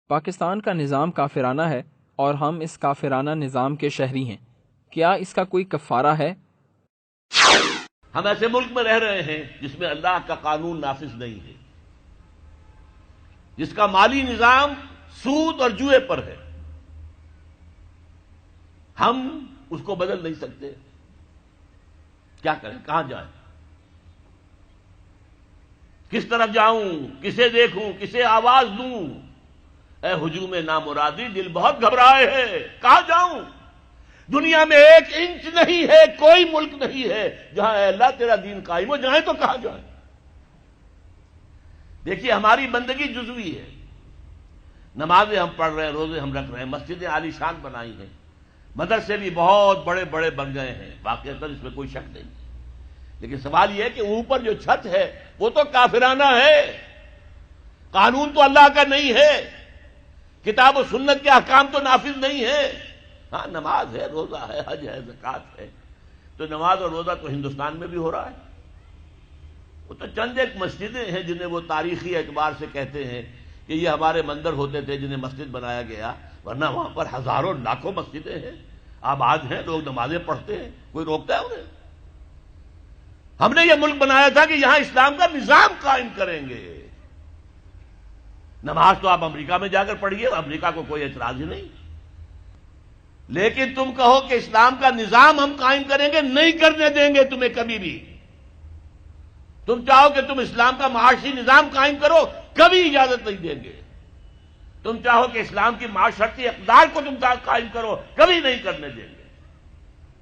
پاکستان کا نظام کافرانہ ہے اور ہم اس کافرانہ نظام کے شہری ہیں، کیا اس کا کوئی کفارہ ہے؟ ہم ایسے ملک میں رہ رہے ہیں جس میں اللہ کا قانون نافذ نہیں ہے، جس کا مالی نظام سود اور جوئے پر ہے. ہم اس کو بدل نہیں سکتے. کیا کریں؟ کہاں جائیں؟ کس طرف جاؤں؟ کسے دیکھوں؟ کسے آواز دوں؟ اے ہجوم نامرادی، دل بہت گھبرائے ہے. کہاں جاؤں؟ دنیا میں ایک انچ نہیں ہے، کوئی ملک نہیں ہے جہاں اے اللہ تیرا دین قائم ہو. جائیں تو کہاں جائیں؟ دیکھیے، ہماری بندگی جزوی ہے. نمازیں ہم پڑھ رہے ہیں، روزے ہم رکھ رہے ہیں، مسجدیں عالی شان بنائی ہیں، مدرسے بھی بہت بڑے بڑے بن گئے ہیں، واقعتاً اس میں کوئی شک نہیں. لیکن سوال یہ ہے کہ اوپر جو چھت ہے وہ تو کافرانہ ہے. قانون تو اللہ کا نہیں ہے، کتاب و سنت کے احکام تو نافذ نہیں ہے. ہاں، نماز ہے، روزہ ہے، حج ہے، زکوٰۃ ہے. تو نماز اور روزہ تو ہندوستان میں بھی ہو رہا ہے. وہ تو چند ایک مسجدیں ہیں جنہیں وہ تاریخی اعتبار سے کہتے ہیں کہ یہ ہمارے مندر ہوتے تھے جنہیں مسجد بنایا گیا، ورنہ وہاں پر ہزاروں لاکھوں مسجدیں ہیں، آباد ہیں، لوگ نمازیں پڑھتے ہیں. کوئی روکتا ہے انہیں؟ ہم نے یہ ملک بنایا تھا کہ یہاں اسلام کا نظام قائم کریں گے. نماز تو آپ امریکہ میں جا کر پڑھیے، امریکہ کو کوئی اعتراض ہی نہیں. لیکن تم کہو کہ اسلام کا نظام ہم قائم کریں گے، نہیں کرنے دیں گے تمہیں کبھی بھی. تم چاہو کہ تم اسلام کا معاشی نظام قائم کرو، کبھی اجازت نہیں دیں گے. تم چاہو کہ اسلام کی معاشرتی اقدار کو تم قائم کرو، کبھی نہیں کرنے دیں گے.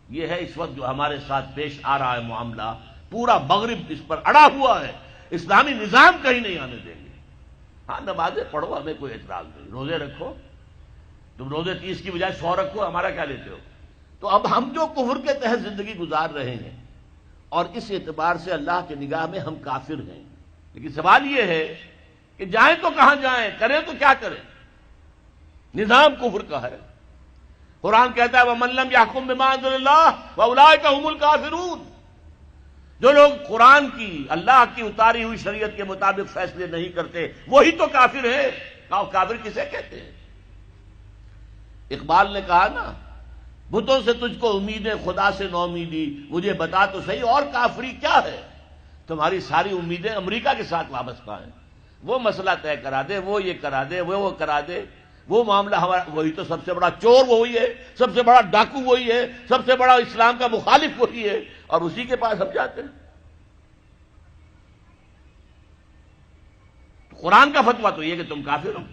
یہ ہے اس وقت جو ہمارے ساتھ پیش آ رہا ہے معاملہ. پورا مغرب اس پر اڑا ہوا ہے. اسلامی نظام کہیں نہیں آنے دیں گے. ہاں، نمازیں پڑھو، ہمیں کوئی اعتراض نہیں. روزے رکھو، تم روزے 30 کی بجائے 100 رکھو، ہمارا کیا لیتے ہو؟ تو اب ہم جو کفر کے تحت زندگی گزار رہے ہیں اور اس اعتبار سے اللہ کی نگاہ میں ہم کافر ہیں. لیکن سوال یہ ہے کہ جائیں تو کہاں جائیں، کریں تو کیا کریں؟ نظام کفر کا ہے. قرآن کہتا ہے وَمَن لَّمْ يَحْكُم بِمَا أَنزَلَ اللَّهُ فَأُولَٰئِكَ هُمُ الْكَافِرُونَ. جو لوگ قرآن کی، اللہ کی اتاری ہوئی شریعت کے مطابق فیصلے نہیں کرتے، وہی تو کافر ہیں. کافر کسے کہتے ہیں؟ اقبال نے کہا نا، بتوں سے تجھ کو امیدیں، خدا سے نو امیدی، مجھے بتا تو صحیح اور کافری کیا ہے؟ تمہاری ساری امیدیں امریکہ کے ساتھ وابستہ ہیں. وہ مسئلہ طے کرا دے، وہ یہ کرا دے، وہ کرا دے. وہ معاملہ ہمارا، وہی تو سب سے بڑا چور وہی ہے، سب سے بڑا ڈاکو وہی ہے، سب سے بڑا اسلام کا مخالف وہی ہے، اور اسی کے پاس ہم جاتے ہیں. قرآن کا فتویٰ تو یہ کہ تم کافر ہو.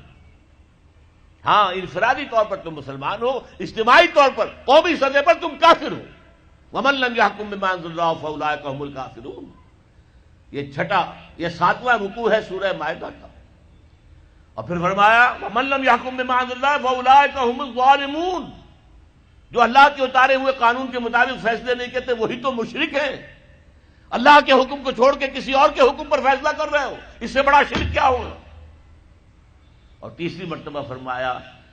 ہاں، انفرادی طور پر تم مسلمان ہو، اجتماعی طور پر، قومی سطح پر تم کافر ہو. وَمَن لَّمْ يَحْكُم بِمَا أَنزَلَ اللَّهُ فَأُولَٰئِكَ هُمُ الْكَافِرُونَ. یہ 7واں رکوع ہے سورہ مائدہ کا. اور پھر فرمایا وَمَن لَّمْ يَحْكُم بِمَا أَنزَلَ اللَّهُ فَأُولَٰئِكَ هُمُ الظَّالِمُونَ. جو اللہ کے اتارے ہوئے قانون کے مطابق فیصلے نہیں کرتے وہی تو مشرک ہیں. اللہ کے حکم کو چھوڑ کے کسی اور کے حکم پر فیصلہ کر رہے ہو، اس سے بڑا شرک کیا ہوگا؟ اور تیسری مرتبہ فرمایا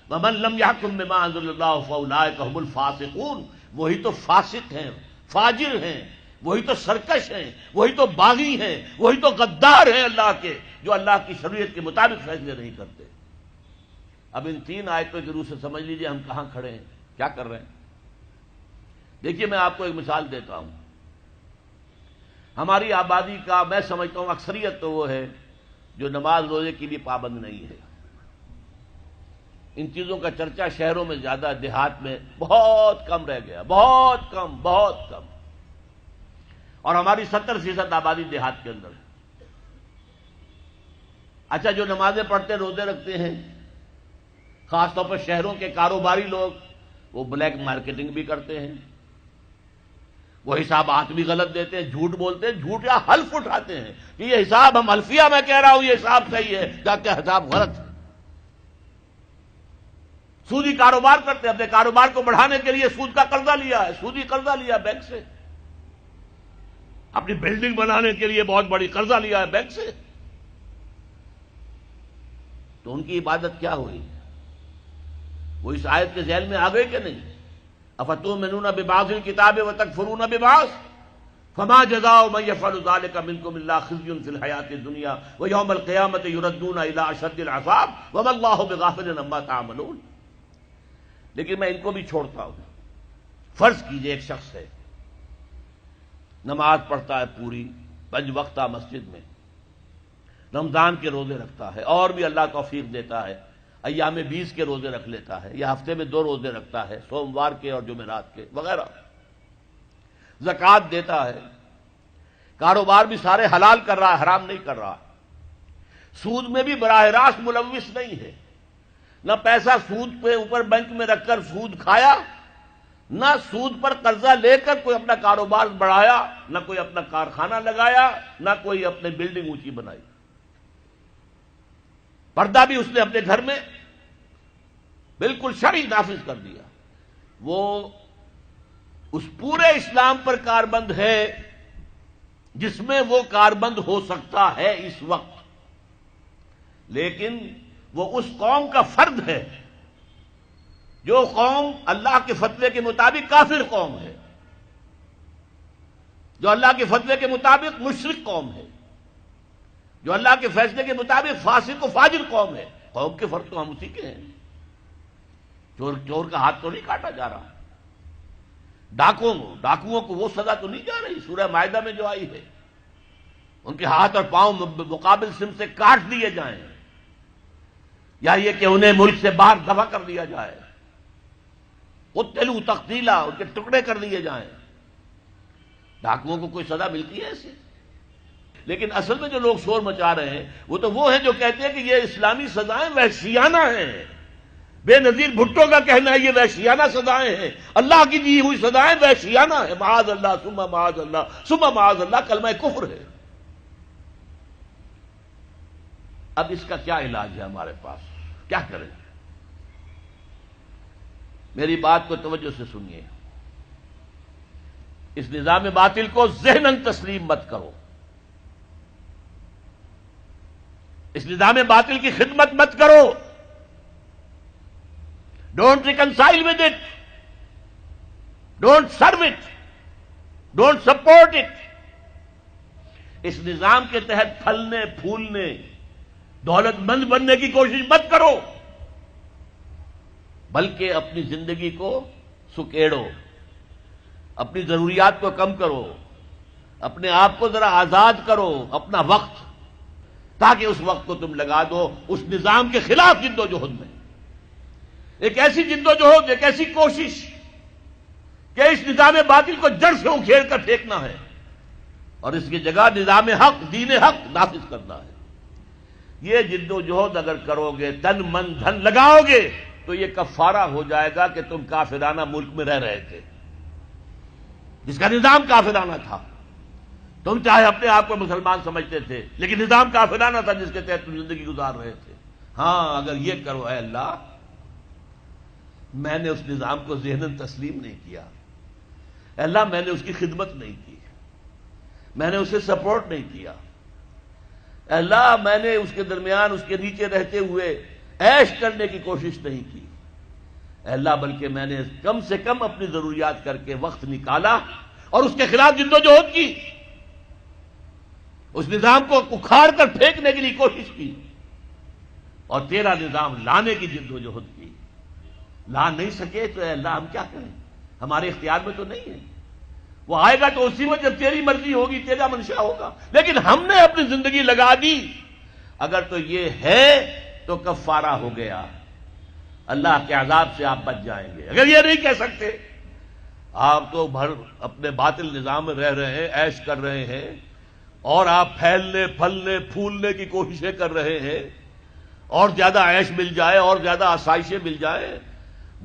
وَمَن لَّمْ يَحْكُم بِمَا أَنزَلَ اللَّهُ فَأُولَٰئِكَ هُمُ الْفَاسِقُونَ. وہی تو فاسق ہیں، فاجر ہیں، وہی تو سرکش ہیں، وہی تو باغی ہیں، وہی تو غدار ہیں اللہ کے، جو اللہ کی شریعت کے مطابق فیصلے نہیں کرتے. اب ان 3 آیتوں کی روح سے سمجھ لیجئے ہم کہاں کھڑے ہیں، کیا کر رہے ہیں. دیکھیے، میں آپ کو ایک مثال دیتا ہوں. ہماری آبادی کا میں سمجھتا ہوں اکثریت تو وہ ہے جو نماز روزے کی بھی پابند نہیں ہے. ان چیزوں کا چرچا شہروں میں زیادہ، دیہات میں بہت کم رہ گیا، بہت کم، بہت کم. اور ہماری 70% آبادی دیہات کے اندر ہے. اچھا، جو نمازیں پڑھتے روزے رکھتے ہیں، خاص طور پر شہروں کے کاروباری لوگ، وہ بلیک مارکیٹنگ بھی کرتے ہیں، وہ حسابات بھی غلط دیتے ہیں، جھوٹ بولتے ہیں، جھوٹ یا حلف اٹھاتے ہیں کہ یہ حساب ہم حلفیہ میں کہہ رہا ہوں یہ حساب صحیح ہے، جبکہ حساب غلط ہے. سودی کاروبار کرتے ہیں، اپنے کاروبار کو بڑھانے کے لیے سود کا قرضہ لیا ہے، سودی قرضہ لیا بینک سے. اپنی بلڈنگ بنانے کے لیے بہت بڑی قرضہ لیا ہے بینک سے. تو ان کی عبادت کیا ہوئی؟ وہ اس آیت کے ذیل میں آ گئے کہ نہیں؟ افتؤمنون ببعض الکتاب وتکفرون ببعض. فما جزاء من يفعل ذلك منكم الا خزي في الحياة الدنيا ويوم القيامة يردون الى اشد العذاب وما الله بغافل عما تعملون. لیکن میں ان کو بھی چھوڑتا ہوں. فرض کیجئے ایک شخص ہے، نماز پڑھتا ہے پوری 5 وقتہ مسجد میں، رمضان کے روزے رکھتا ہے، اور بھی اللہ توفیق دیتا ہے ایام 20 کے روزے رکھ لیتا ہے، یا ہفتے میں 2 روزے رکھتا ہے، سوموار کے اور جمعرات کے وغیرہ، زکوٰۃ دیتا ہے، کاروبار بھی سارے حلال کر رہا ہے، حرام نہیں کر رہا، سود میں بھی براہ راست ملوث نہیں ہے، نہ پیسہ سود پہ اوپر بینک میں رکھ کر سود کھایا، نہ سود پر قرضہ لے کر کوئی اپنا کاروبار بڑھایا، نہ کوئی اپنا کارخانہ لگایا، نہ کوئی اپنے بلڈنگ اونچی بنائی. پردہ بھی اس نے اپنے گھر میں بالکل شرعی نافذ کر دیا. وہ اس پورے اسلام پر کاربند ہے جس میں وہ کاربند ہو سکتا ہے اس وقت، لیکن وہ اس قوم کا فرد ہے جو قوم اللہ کے فتوے کے مطابق کافر قوم ہے، جو اللہ کے فتوے کے مطابق مشرک قوم ہے، جو اللہ کے فیصلے کے مطابق فاسق و فاجر قوم ہے. قوم کے فرد تو ہم اسی کے ہیں. چور کا ہاتھ تو نہیں کاٹا جا رہا، ڈاکوؤں کو وہ سزا تو نہیں جا رہی سورہ مائدہ میں جو آئی ہے، ان کے ہاتھ اور پاؤں مقابل سم سے کاٹ دیے جائیں، یا یہ کہ انہیں ملک سے باہر دفع کر دیا جائے، قتلوا تقتیلا، ان کے ٹکڑے کر دیے جائیں. ڈاکوؤں کو کوئی سزا ملتی ہے ایسے؟ لیکن اصل میں جو لوگ شور مچا رہے ہیں وہ ہیں جو کہتے ہیں کہ یہ اسلامی سزائیں وحشیانہ ہیں. بے نظیر بھٹو کا کہنا ہے یہ وحشیانہ سزائیں ہیں، اللہ کی دی ہوئی سزائیں وحشیانہ ہیں. معاذ اللہ ثم معاذ اللہ ثم معاذ اللہ کلمہ کفر ہے. اب اس کا کیا علاج ہے ہمارے پاس؟ کیا کریں؟ میری بات کو توجہ سے سنیے. اس نظام باطل کو ذہناً تسلیم مت کرو، اس نظام باطل کی خدمت مت کرو. Don't reconcile with it, don't serve it, don't support it. اس نظام کے تحت پھلنے پھولنے دولت مند بننے کی کوشش مت کرو، بلکہ اپنی زندگی کو سکیڑو، اپنی ضروریات کو کم کرو، اپنے آپ کو ذرا آزاد کرو، اپنا وقت، تاکہ اس وقت کو تم لگا دو اس نظام کے خلاف جد و جہد میں. ایک ایسی جد و جہد، ایک ایسی کوشش کہ اس نظام باطل کو جڑ سے اکھیڑ کر پھینکنا ہے اور اس کی جگہ نظام حق، دین حق نافذ کرنا ہے. یہ جد و جہد اگر کرو گے، تن من دھن لگاؤ گے، تو یہ کفارہ ہو جائے گا کہ تم کافرانہ ملک میں رہ رہے تھے جس کا نظام کافرانہ تھا. تم چاہے اپنے آپ کو مسلمان سمجھتے تھے، لیکن نظام کافرانہ تھا جس کے تحت تم زندگی گزار رہے تھے. ہاں اگر یہ کرو، اے اللہ میں نے اس نظام کو ذہناً تسلیم نہیں کیا، اے اللہ میں نے اس کی خدمت نہیں کی، میں نے اسے سپورٹ نہیں کیا، اے اللہ میں نے اس کے درمیان اس کے نیچے رہتے ہوئے عیش کرنے کی کوشش نہیں کی، اے اللہ بلکہ میں نے کم سے کم اپنی ضروریات کر کے وقت نکالا اور اس کے خلاف جد و جہد کی، اس نظام کو اکھاڑ کر پھینکنے کے لیے کوشش کی، اور تیرا نظام لانے کی جد و جہد کی. لا نہیں سکے تو اے اللہ ہم کیا کریں؟ ہمارے اختیار میں تو نہیں ہے. وہ آئے گا تو اسی وقت جب تیری مرضی ہوگی، تیرا منشا ہوگا. لیکن ہم نے اپنی زندگی لگا دی. اگر تو یہ ہے تو کفارہ ہو گیا، اللہ کے عذاب سے آپ بچ جائیں گے. اگر یہ نہیں کہہ سکتے، آپ تو بھر اپنے باطل نظام میں رہ رہے ہیں، عیش کر رہے ہیں، اور آپ پھیلنے پھلنے پھولنے کی کوششیں کر رہے ہیں، اور زیادہ عیش مل جائے اور زیادہ آسائشیں مل جائے،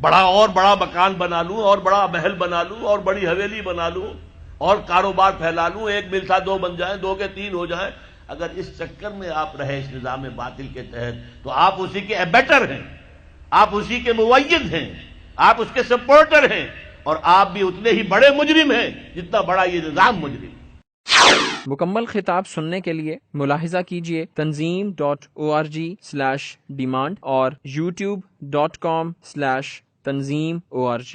بڑا مکان بنا لوں اور بڑا محل بنا لوں اور بڑی حویلی بنا لوں اور کاروبار پھیلا لوں، 1 مل تھا 2 بن جائیں، 2 کے 3 ہو جائیں. اگر اس چکر میں آپ رہے اس نظام باطل کے تحت تو آپ اسی کے ایبیٹر ہیں، آپ اسی کے مؤید ہیں، آپ اس کے سپورٹر ہیں، اور آپ بھی اتنے ہی بڑے مجرم ہیں جتنا بڑا یہ نظام مجرم. مکمل خطاب سننے کے لیے ملاحظہ کیجیے tanzeem.org/demand اور youtube.com/tanzeemorg.